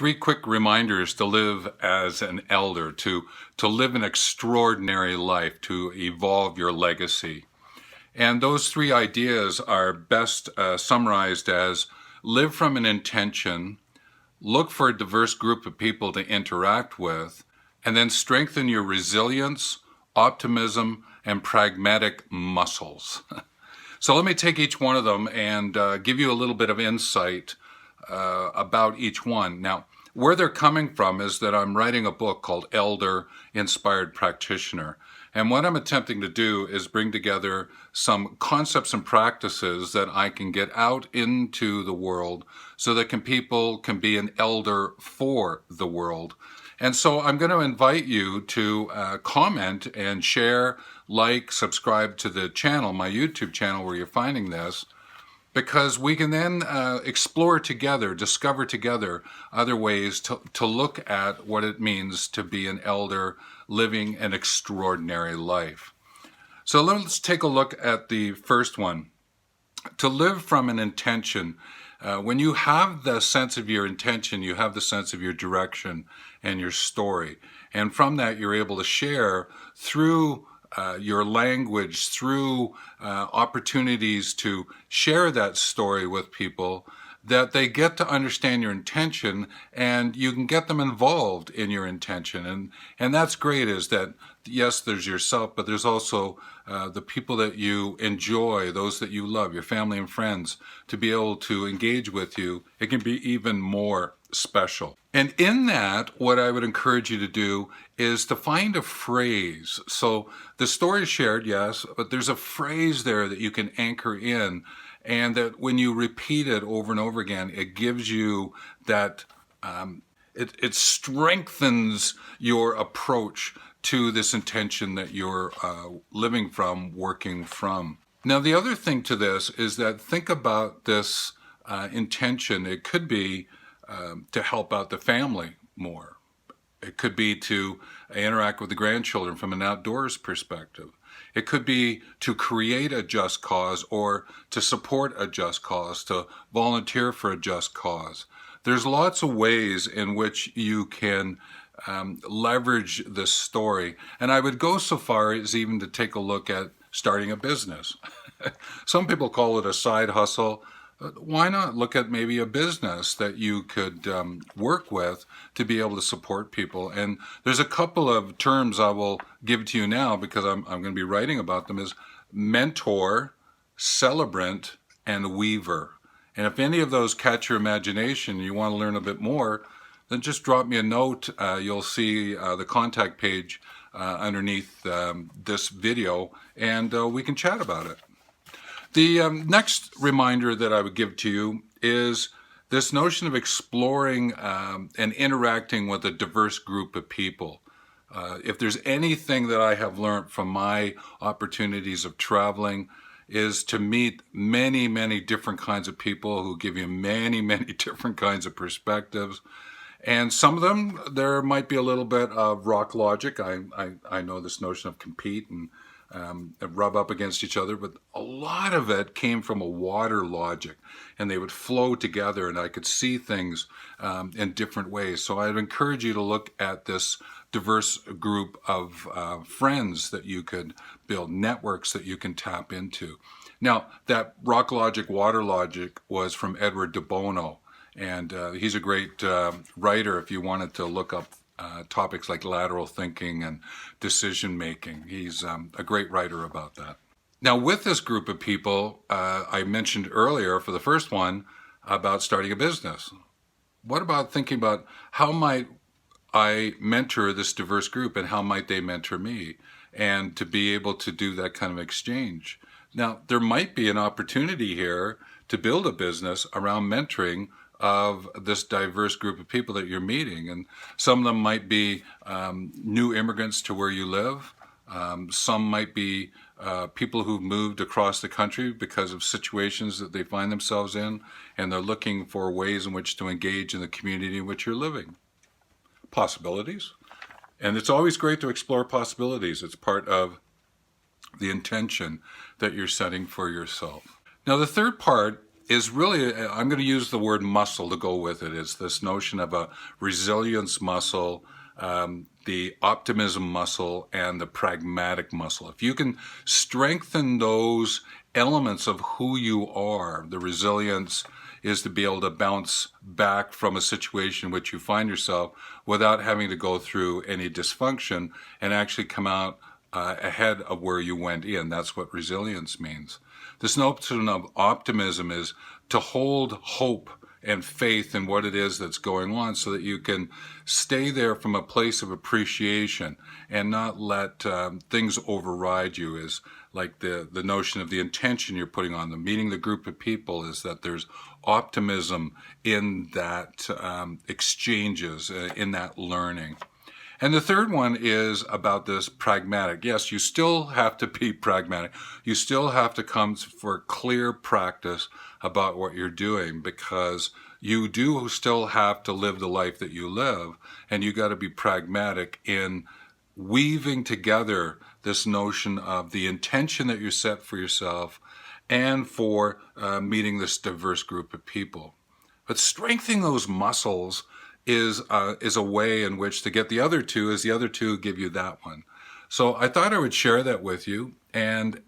3 quick reminders to live as an elder, to live an extraordinary life, to evolve your legacy. And those 3 ideas are best summarized as live from an intention, look for a diverse group of people to interact with, and then strengthen your resilience, optimism, and pragmatic muscles. So let me take each one of them and give you a little bit of insight about each one. Now, where they're coming from is that I'm writing a book called Elder Inspired Practitioner. And what I'm attempting to do is bring together some concepts and practices that I can get out into the world so that people can be an elder for the world. And so I'm going to invite you to comment and share, like, subscribe to the channel, my YouTube channel where you're finding this, because we can then explore together, discover together other ways to look at what it means to be an elder living an extraordinary life. So let's take a look at the first one. To live from an intention. When you have the sense of your intention, you have the sense of your direction and your story. And from that, you're able to share through your language, through opportunities to share that story with people, that they get to understand your intention and you can get them involved in your intention. And that's great, is that, yes, there's yourself, but there's also the people that you enjoy, those that you love, your family and friends, to be able to engage with you. It can be even more special. And in that, what I would encourage you to do is to find a phrase. So the story is shared, yes, but there's a phrase there that you can anchor in, and that when you repeat it over and over again, it gives you that, it strengthens your approach to this intention that you're living from, working from. Now, the other thing to this is that think about this intention. It could be to help out the family more. It could be to interact with the grandchildren from an outdoors perspective. It could be to create a just cause or to support a just cause, to volunteer for a just cause. There's lots of ways in which you can leverage this story. And I would go so far as even to take a look at starting a business. Some people call it a side hustle. Why not look at maybe a business that you could work with to be able to support people? And there's a couple of terms I will give to you now because I'm going to be writing about them, is mentor, celebrant, and weaver. And if any of those catch your imagination and you want to learn a bit more, then just drop me a note. You'll see the contact page underneath this video, and we can chat about it. The next reminder that I would give to you is this notion of exploring and interacting with a diverse group of people. If there's anything that I have learned from my opportunities of traveling, is to meet many, many different kinds of people who give you many, many different kinds of perspectives. And some of them, there might be a little bit of rock logic. I know this notion of compete and rub up against each other, but a lot of it came from a water logic, and they would flow together, and I could see things in different ways. So I'd encourage you to look at this diverse group of friends that you could build, networks that you can tap into. Now, that rock logic, water logic was from Edward de Bono, and he's a great writer if you wanted to look up topics like lateral thinking and decision making. He's a great writer about that. Now, with this group of people, I mentioned earlier for the first one about starting a business. What about thinking about how might I mentor this diverse group and how might they mentor me, and to be able to do that kind of exchange? Now, there might be an opportunity here to build a business around mentoring of this diverse group of people that you're meeting. And some of them might be new immigrants to where you live. Some might be people who've moved across the country because of situations that they find themselves in, and they're looking for ways in which to engage in the community in which you're living. Possibilities. And it's always great to explore possibilities. It's part of the intention that you're setting for yourself. Now, the third part is really, I'm going to use the word muscle to go with it. It's this notion of a resilience muscle, the optimism muscle, and the pragmatic muscle. If you can strengthen those elements of who you are, the resilience is to be able to bounce back from a situation in which you find yourself without having to go through any dysfunction and actually come out ahead of where you went in. That's what resilience means. This notion of optimism is to hold hope and faith in what it is that's going on so that you can stay there from a place of appreciation and not let things override you. Is like the notion of the intention you're putting on them. Meeting the group of people is that there's optimism in that exchanges, in that learning. And the third one is about this pragmatic. Yes, you still have to be pragmatic. You still have to come for clear practice about what you're doing, because you do still have to live the life that you live, and you got to be pragmatic in weaving together this notion of the intention that you set for yourself and for meeting this diverse group of people. But strengthening those muscles is a way in which to get the other two, as the other two give you that one. So I thought I would share that with you. And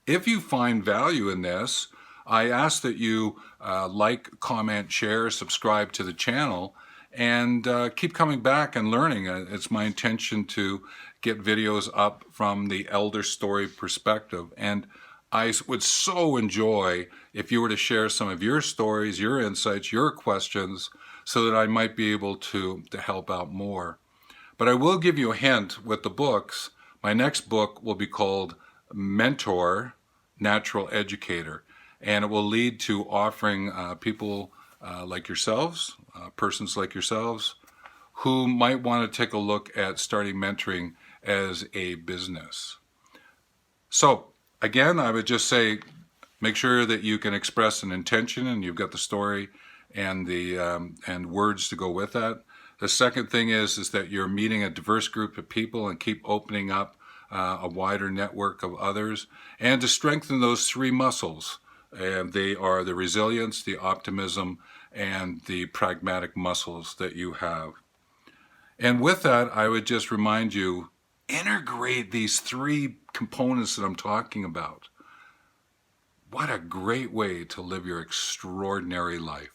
if you find value in this, I ask that you like, comment, share, subscribe to the channel, and keep coming back and learning. It's my intention to get videos up from the elder story perspective. And I would so enjoy if you were to share some of your stories, your insights, your questions, so that I might be able to help out more. But I will give you a hint with the books. My next book will be called Mentor, Natural Educator, and it will lead to offering people like yourselves, persons like yourselves, who might want to take a look at starting mentoring as a business. So again, I would just say, make sure that you can express an intention and you've got the story and the and words to go with that. The second thing is that you're meeting a diverse group of people and keep opening up a wider network of others, and to strengthen those three muscles. And they are the resilience, the optimism, and the pragmatic muscles that you have. And with that, I would just remind you, integrate these three components that I'm talking about. What a great way to live your extraordinary life.